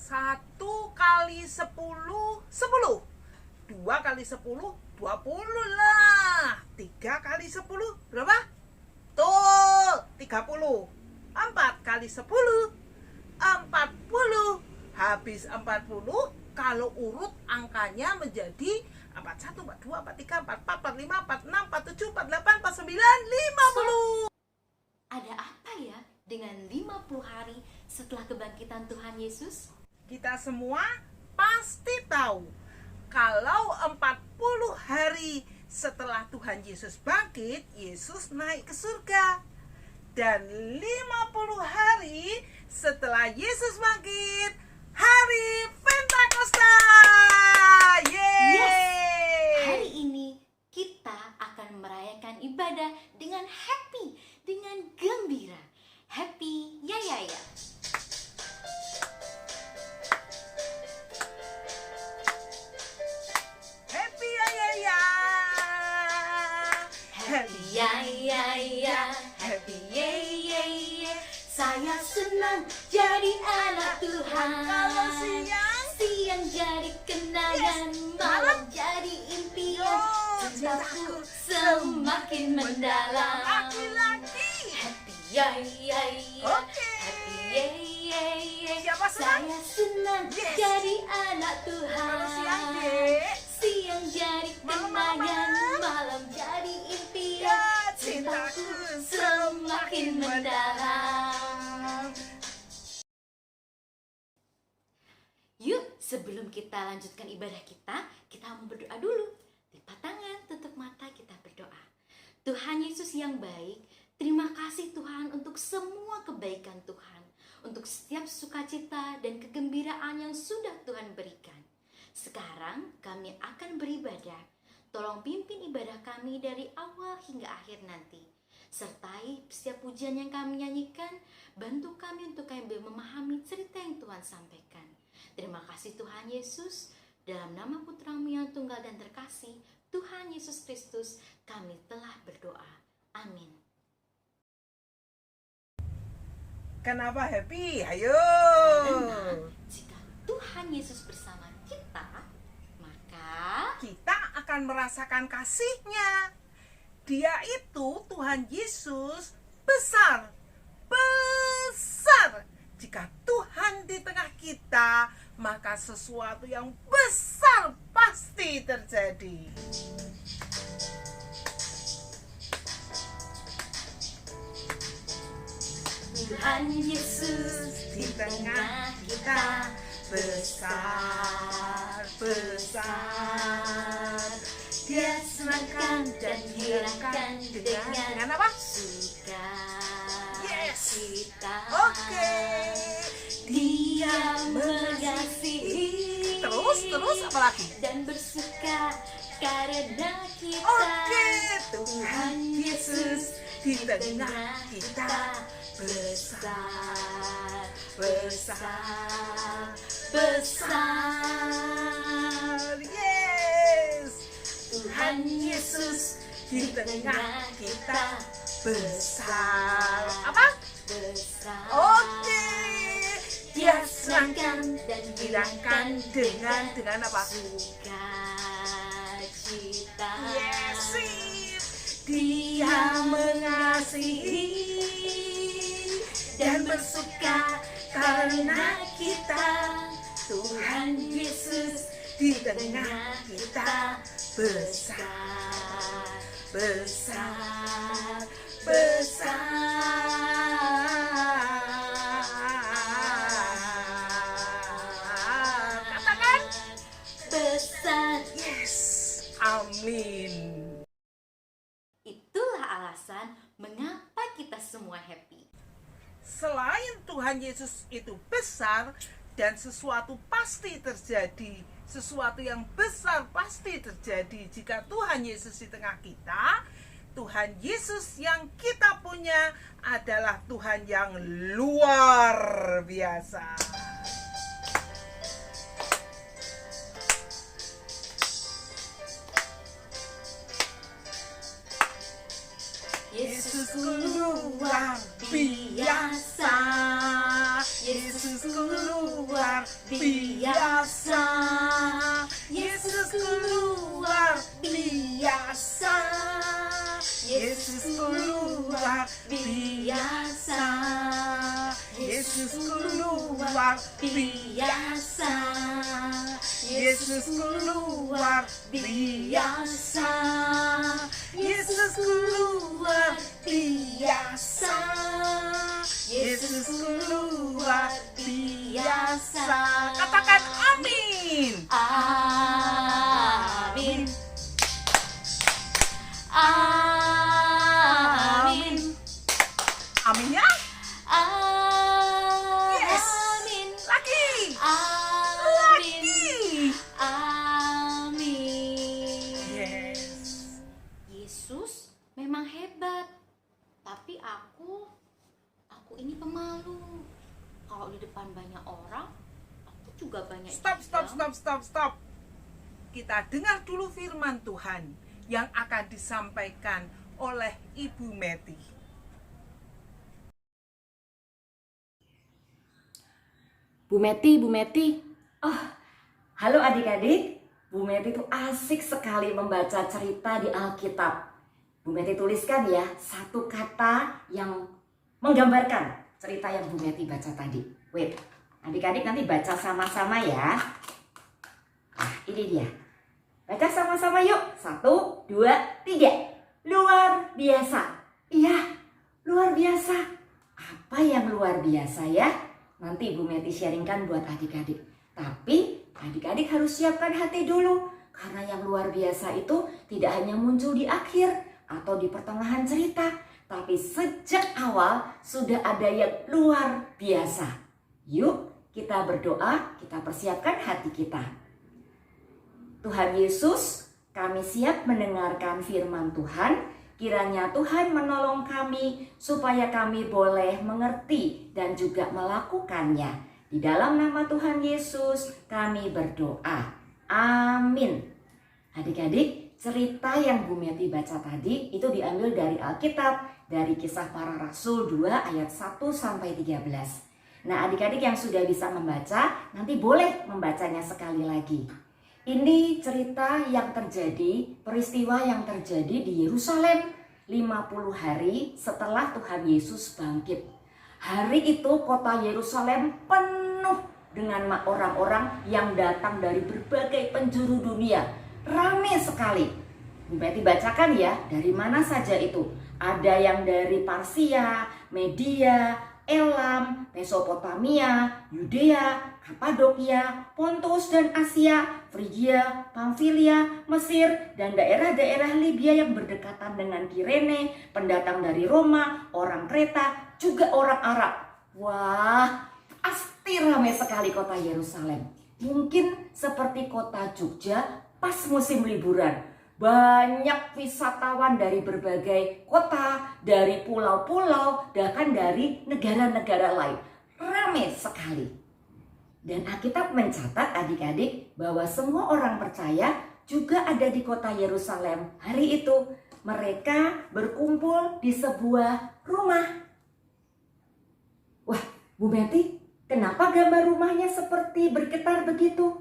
1 kali 10, 10. 2 kali 10, 20 lah. 3 kali 10, berapa? Tuh, 30. 4 kali 10, 40. Habis 40, kalau urut angkanya menjadi 41, 42, 43, 44, 45, 46, 47, 48, 49, 50. Ada apa ya dengan 50 hari setelah kebangkitan Tuhan Yesus? Kita semua pasti tahu kalau 40 hari setelah Tuhan Yesus bangkit, Yesus naik ke surga. Dan 50 hari setelah Yesus bangkit, hari Pentakosta. Yeay! Yes! Hari ini kita akan merayakan ibadah dengan happy, dengan gembira. Happy ya ya ya. Happy ya ya ya. Happy ya ya ya. Happy ya ya ya. Saya senang jadi anak Tuhan. Kalau siang jadi kenangan, malam jadi impian. Cintaku semakin mendalam. Laki-laki. Happy ya ya ya. Oke. Happy ya ya ya. Siapa senang? Saya senang Yes. jadi anak Tuhan. Kalau siang, Dek. Siang jadi kenangan, Malam. malam jadi impian. Ya, cintaku semakin mendalam. Yuk, sebelum kita lanjutkan ibadah kita mau berdoa dulu. Lipat tangan, tutup mata, kita berdoa. Tuhan Yesus yang baik, terima kasih Tuhan untuk semua kebaikan Tuhan, untuk setiap sukacita dan kegembiraan yang sudah Tuhan berikan. Sekarang kami akan beribadah. Tolong pimpin ibadah kami dari awal hingga akhir nanti. Sertai setiap pujian yang kami nyanyikan, bantu kami untuk kami memahami cerita yang Tuhan sampaikan. Terima kasih Tuhan Yesus, dalam nama Putra-Mu yang tunggal dan terkasih, Tuhan Yesus Kristus, kami telah berdoa. Amin. Kenapa happy? Ayo. Karena jika Tuhan Yesus bersama kita, maka Kita akan merasakan kasih-Nya. Dia itu, Tuhan Yesus, besar. Besar. Jika Tuhan di tengah kita, maka sesuatu yang besar pasti terjadi. Tuhan Yesus Di tengah kita, besar, besar. Dia senangkan dan hiraukan dengan apa? sukacita. Oke. Dia mengasihi. Terus apa lagi? Dan bersuka karena kita. Oke, Tuhan Yesus di tengah kita, besar, besar, besar. Yes. Tuhan Yesus di tengah kita, besar. Apa? Besar. Oke. Dia senangkan senangkan dan hilangkan dengan apa? Sukacita. Yes, sip. Dia mengasihi dan bersuka karena kita. Tuhan Yesus di tengah kita, besar, besar, besar. Katakan Besar. yes. Amin. Itulah alasan mengapa kita semua happy. Selain Tuhan Yesus itu besar dan sesuatu pasti terjadi, sesuatu yang besar pasti terjadi jika Tuhan Yesus di tengah kita. Tuhan Yesus yang kita punya adalah Tuhan yang luar biasa. Yesusku luar biasa. Yesusku luar biasa. Yesusku luar biasa. Yesusku luar biasa. Yesusku luar biasa. Yesusku luar biasa. Yesusku luar biasa. Yesusku luar biasa. Katakan amin. Amin. Amin. Amin ya. Yes. Amin. Lagi. Amin. Lagi. Amin. Yes. Yesus memang hebat, tapi aku ini pemalu. Kalau di depan banyak orang, aku juga banyak Stop. Kita dengar dulu firman Tuhan yang akan disampaikan oleh Ibu Meti. Bu Meti. Oh, halo adik-adik. Bu Meti itu asik sekali membaca cerita di Alkitab. Bu Meti tuliskan ya satu kata yang menggambarkan cerita yang Bu Meti baca tadi. Wait, adik-adik nanti baca sama-sama ya. Nah, ini dia. Baca sama-sama yuk. 1, 2, 3. Luar biasa. Iya, luar biasa. Apa yang luar biasa ya? Nanti Bu Meti sharingkan buat adik-adik. Tapi adik-adik harus siapkan hati dulu. Karena yang luar biasa itu tidak hanya muncul di akhir atau di pertengahan cerita. Tapi sejak awal sudah ada yang luar biasa. Yuk kita berdoa, kita persiapkan hati kita. Tuhan Yesus, kami siap mendengarkan firman Tuhan. Kiranya Tuhan menolong kami supaya kami boleh mengerti dan juga melakukannya. Di dalam nama Tuhan Yesus kami berdoa. Amin. Adik-adik, cerita yang Bu Meti baca tadi itu diambil dari Alkitab, dari Kisah Para Rasul 2 ayat 1 sampai 13. Nah, adik-adik yang sudah bisa membaca, nanti boleh membacanya sekali lagi. Ini cerita yang terjadi, peristiwa yang terjadi di Yerusalem 50 hari setelah Tuhan Yesus bangkit. Hari itu kota Yerusalem penuh dengan orang-orang yang datang dari berbagai penjuru dunia. Ramai sekali. Bu Meti bacakan ya, dari mana saja itu. Ada yang dari Parsia, Media, Elam, Mesopotamia, Yudea, Kapadokia, Pontus dan Asia, Frigia, Pamfilia, Mesir, dan daerah-daerah Libya yang berdekatan dengan Kirene, pendatang dari Roma, orang Kreta, juga orang Arab. Wah, pasti ramai sekali kota Yerusalem. Mungkin seperti kota Jogja pas musim liburan. Banyak wisatawan dari berbagai kota, dari pulau-pulau, bahkan dari negara-negara lain. Ramai sekali. Dan Alkitab mencatat adik-adik bahwa semua orang percaya juga ada di kota Yerusalem. Hari itu mereka berkumpul di sebuah rumah. Wah, Bu Meti, kenapa gambar rumahnya seperti bergetar begitu?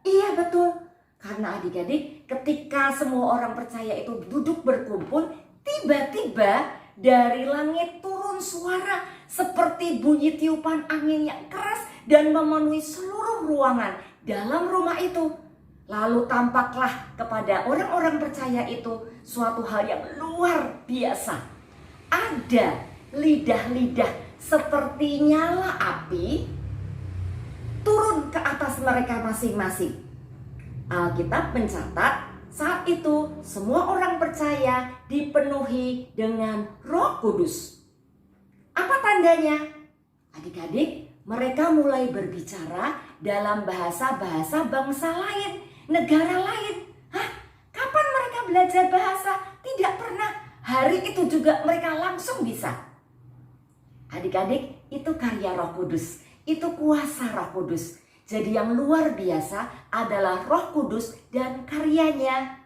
Iya betul. Karena adik-adik, ketika semua orang percaya itu duduk berkumpul, tiba-tiba dari langit turun suara seperti bunyi tiupan angin yang keras dan memenuhi seluruh ruangan dalam rumah itu. Lalu tampaklah kepada orang-orang percaya itu suatu hal yang luar biasa. Ada lidah-lidah seperti nyala api turun ke atas mereka masing-masing. Alkitab mencatat saat itu semua orang percaya dipenuhi dengan Roh Kudus. Apa tandanya? Adik-adik, mereka mulai berbicara dalam bahasa-bahasa bangsa lain, negara lain. Hah? Kapan mereka belajar bahasa? Tidak pernah. Hari itu juga mereka langsung bisa. Adik-adik, itu karya Roh Kudus. Itu kuasa Roh Kudus. Jadi yang luar biasa adalah Roh Kudus dan karyanya.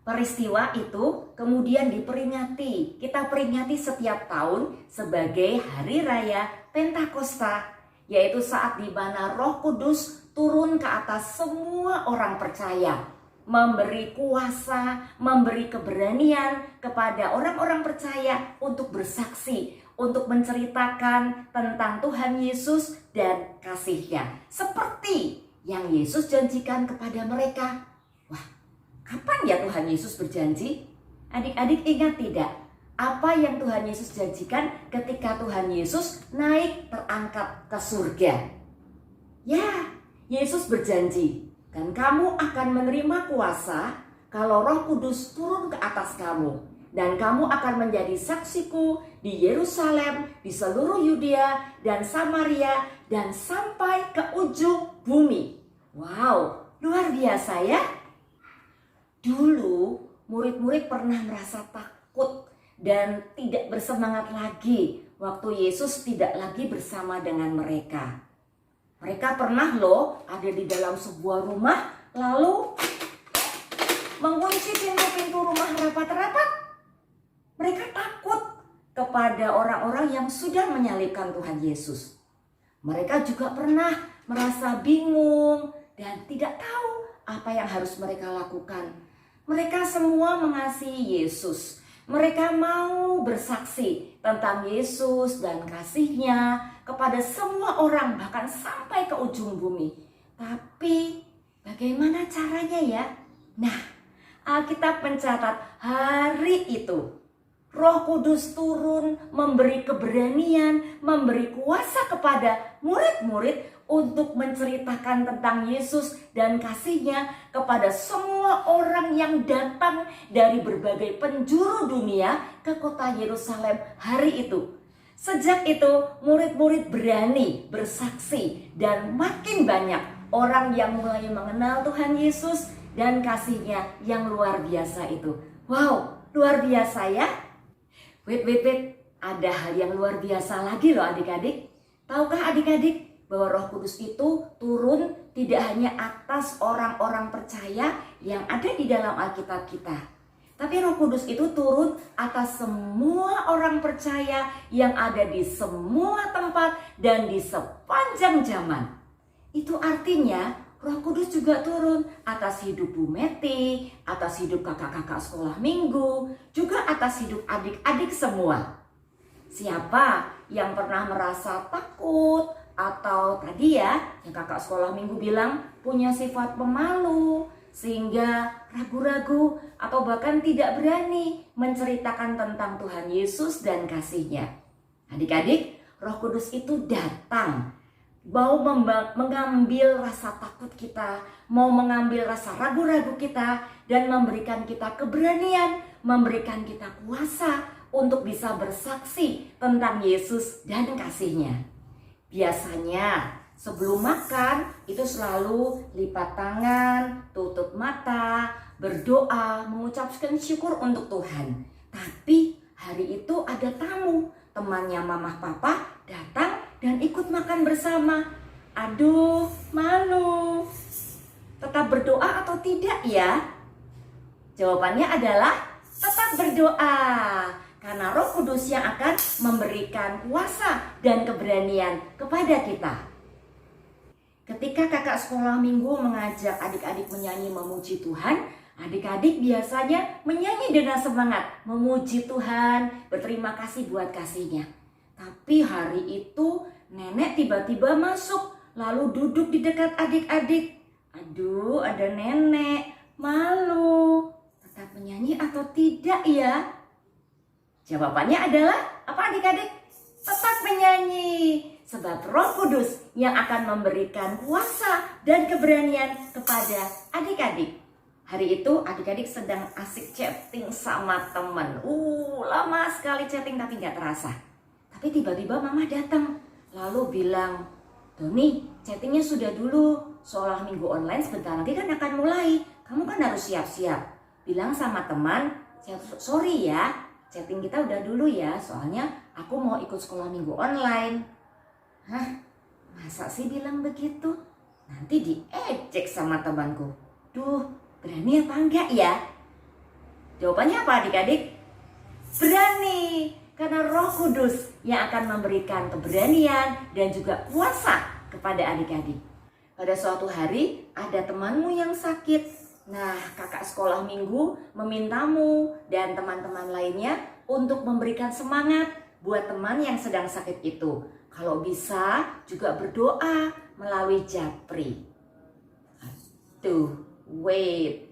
Peristiwa itu kemudian diperingati. Kita peringati setiap tahun sebagai Hari Raya Pentakosta, yaitu saat di mana Roh Kudus turun ke atas semua orang percaya, memberi kuasa, memberi keberanian kepada orang-orang percaya untuk bersaksi, untuk menceritakan tentang Tuhan Yesus dan kasih-Nya, seperti yang Yesus janjikan kepada mereka. Wah, kapan ya Tuhan Yesus berjanji? Adik-adik ingat tidak? Apa yang Tuhan Yesus janjikan ketika Tuhan Yesus naik terangkat ke surga? Ya, Yesus berjanji, dan kamu akan menerima kuasa kalau Roh Kudus turun ke atas kamu. Dan kamu akan menjadi saksiku di Yerusalem, di seluruh Yudea dan Samaria, dan sampai ke ujung bumi. Wow, luar biasa ya. Dulu murid-murid pernah merasa takut dan tidak bersemangat lagi waktu Yesus tidak lagi bersama dengan mereka. Mereka pernah loh ada di dalam sebuah rumah lalu mengunci pintu-pintu rumah rapat-rapat. Mereka takut kepada orang-orang yang sudah menyalibkan Tuhan Yesus. Mereka juga pernah merasa bingung dan tidak tahu apa yang harus mereka lakukan. Mereka semua mengasihi Yesus. Mereka mau bersaksi tentang Yesus dan kasih-Nya kepada semua orang, bahkan sampai ke ujung bumi. Tapi bagaimana caranya ya? Nah, Alkitab mencatat hari itu Roh Kudus turun, memberi keberanian, memberi kuasa kepada murid-murid untuk menceritakan tentang Yesus dan kasih-Nya kepada semua orang yang datang dari berbagai penjuru dunia ke kota Yerusalem hari itu. Sejak itu murid-murid berani bersaksi dan makin banyak orang yang mulai mengenal Tuhan Yesus dan kasih-Nya yang luar biasa itu. Wow, luar biasa ya. Wait, ada hal yang luar biasa lagi loh adik-adik. Tahukah adik-adik bahwa Roh Kudus itu turun tidak hanya atas orang-orang percaya yang ada di dalam Alkitab kita, tapi Roh Kudus itu turun atas semua orang percaya yang ada di semua tempat dan di sepanjang zaman. Itu artinya Roh Kudus juga turun atas hidup Bu Meti, atas hidup kakak-kakak sekolah minggu, juga atas hidup adik-adik semua. Siapa yang pernah merasa takut atau tadi ya, yang kakak sekolah minggu bilang punya sifat pemalu, sehingga ragu-ragu atau bahkan tidak berani menceritakan tentang Tuhan Yesus dan kasih-Nya. Adik-adik, Roh Kudus itu datang mau mengambil rasa takut kita, mau mengambil rasa ragu-ragu kita, dan memberikan kita keberanian, memberikan kita kuasa untuk bisa bersaksi tentang Yesus dan kasih-Nya. Biasanya sebelum makan itu selalu lipat tangan, tutup mata, berdoa, mengucapkan syukur untuk Tuhan. Tapi hari itu ada tamu, temannya mama papa datang dan ikut makan bersama. Aduh, malu. Tetap berdoa atau tidak ya? Jawabannya adalah tetap berdoa. Karena Roh Kudus yang akan memberikan kuasa dan keberanian kepada kita. Ketika kakak sekolah minggu mengajak adik-adik menyanyi memuji Tuhan, adik-adik biasanya menyanyi dengan semangat, memuji Tuhan, berterima kasih buat kasih-Nya. Tapi hari itu nenek tiba-tiba masuk, lalu duduk di dekat adik-adik. Aduh, ada nenek, malu. Tetap menyanyi atau tidak ya? Jawabannya adalah apa adik-adik? Tetap menyanyi. Sebab Roh Kudus yang akan memberikan kuasa dan keberanian kepada adik-adik. Hari itu adik-adik sedang asik chatting sama teman. Lama sekali chatting tapi gak terasa. Tapi tiba-tiba mama datang, lalu bilang, Doni, chattingnya sudah dulu, sekolah minggu online sebentar lagi kan akan mulai, kamu kan harus siap-siap. Bilang sama teman, sorry ya, chatting kita udah dulu ya, soalnya aku mau ikut sekolah minggu online. Hah, masa sih bilang begitu? Nanti diejek sama temanku. Duh, berani apa enggak ya? Jawabannya apa adik-adik? Berani, karena Roh Kudus yang akan memberikan keberanian dan juga kuasa kepada adik-adik. Pada suatu hari ada temanmu yang sakit. Nah, kakak sekolah minggu memintamu dan teman-teman lainnya untuk memberikan semangat buat teman yang sedang sakit itu. Kalau bisa juga berdoa melalui japri. Wait.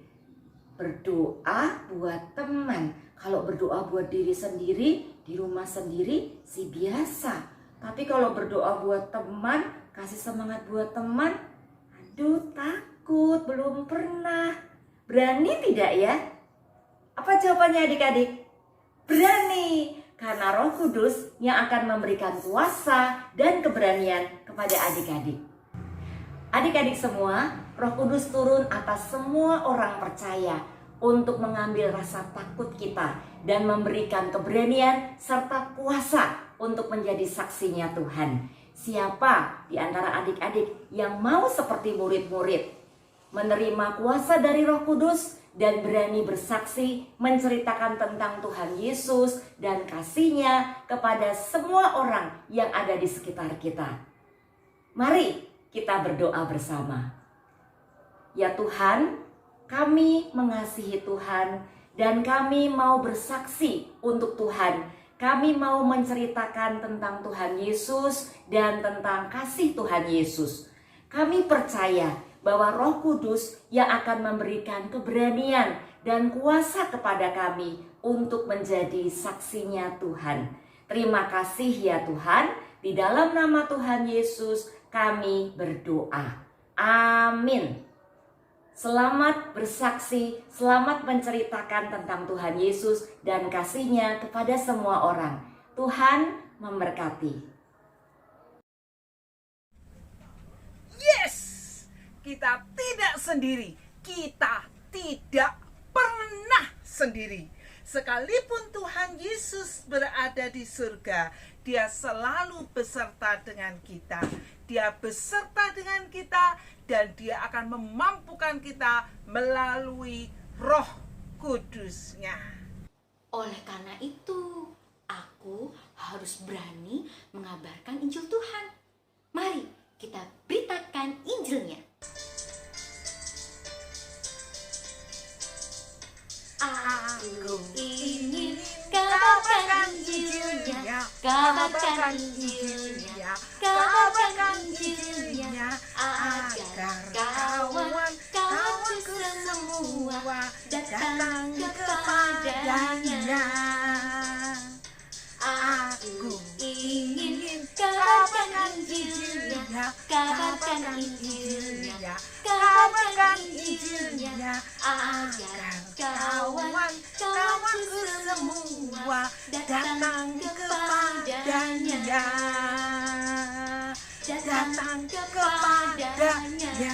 Berdoa buat teman. Kalau berdoa buat diri sendiri, di rumah sendiri sih biasa. Tapi kalau berdoa buat teman, kasih semangat buat teman, aduh takut, belum pernah. Berani tidak ya? Apa jawabannya adik-adik? Berani, karena Roh Kudus yang akan memberikan kuasa dan keberanian kepada adik-adik. Adik-adik semua, Roh Kudus turun atas semua orang percaya untuk mengambil rasa takut kita dan memberikan keberanian serta kuasa untuk menjadi saksinya Tuhan. Siapa di antara adik-adik yang mau seperti murid-murid, menerima kuasa dari Roh Kudus dan berani bersaksi menceritakan tentang Tuhan Yesus dan kasih-Nya kepada semua orang yang ada di sekitar kita? Mari kita berdoa bersama. Ya Tuhan, kami mengasihi Tuhan dan kami mau bersaksi untuk Tuhan. Kami mau menceritakan tentang Tuhan Yesus dan tentang kasih Tuhan Yesus. Kami percaya bahwa Roh Kudus yang akan memberikan keberanian dan kuasa kepada kami untuk menjadi saksinya Tuhan. Terima kasih ya Tuhan, di dalam nama Tuhan Yesus kami berdoa. Amin. Selamat bersaksi, selamat menceritakan tentang Tuhan Yesus dan kasih-Nya kepada semua orang. Tuhan memberkati. Yes! Kita tidak sendiri. Kita tidak pernah sendiri. Sekalipun Tuhan Yesus berada di surga, Dia selalu beserta dengan kita. Dia beserta dengan kita dan Dia akan memampukan kita melalui Roh Kudus-Nya. Oleh karena itu, aku harus berani mengabarkan Injil Tuhan. Mari kita beritakan Injilnya. Aku ingin kabarkan Injilnya, kabarkan Injilnya, kabarkan Injilnya, agar kawan-kawanku semua datang kepadanya. Aku ingin kabarkan Injilnya, kabarkan Injilnya, kabarkan Injilnya, agar kawan-kawanku semua datang kepadanya. Datang kepadanya.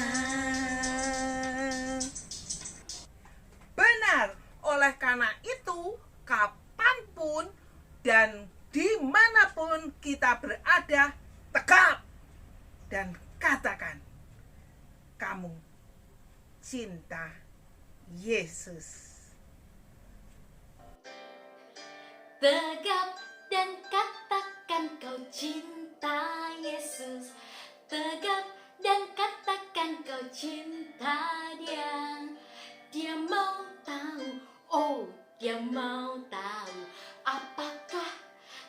Benar, oleh karena itu, kapanpun dan dimanapun kita berada, tegap dan katakan, kamu cinta Yesus. Tegap dan katakan kau cinta Yesus. Tegap dan katakan kau cinta Dia. Dia mau tahu, oh Dia mau tahu, apakah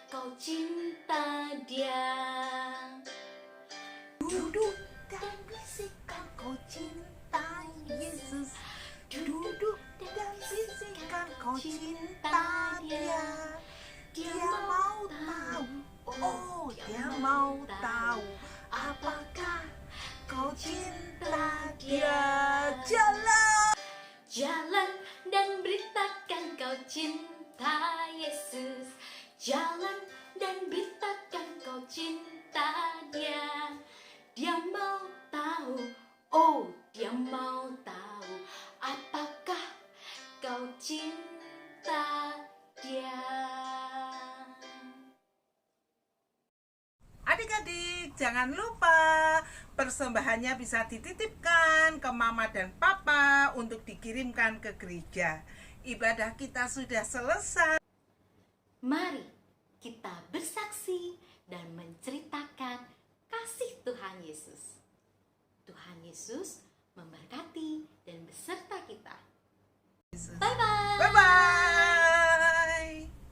kau cinta Dia. Duduk dan bisikan kau cinta Yesus. Duduk dan bisikan kau cinta Dia. Dia mau tahu, oh Dia mau tahu, apakah kau cinta Dia. Jalan dan beritakan kau cinta Yesus. Jalan dan beritakan kau cinta Dia. Dia mau tahu, oh Dia mau tahu, apakah kau cinta Dia. Adik-adik, jangan lupa persembahannya bisa dititipkan ke mama dan papa untuk dikirimkan ke gereja. ibadah kita sudah selesai. Mari kita bersaksi dan menceritakan kasih Tuhan Yesus. Tuhan Yesus memberkati dan beserta kita.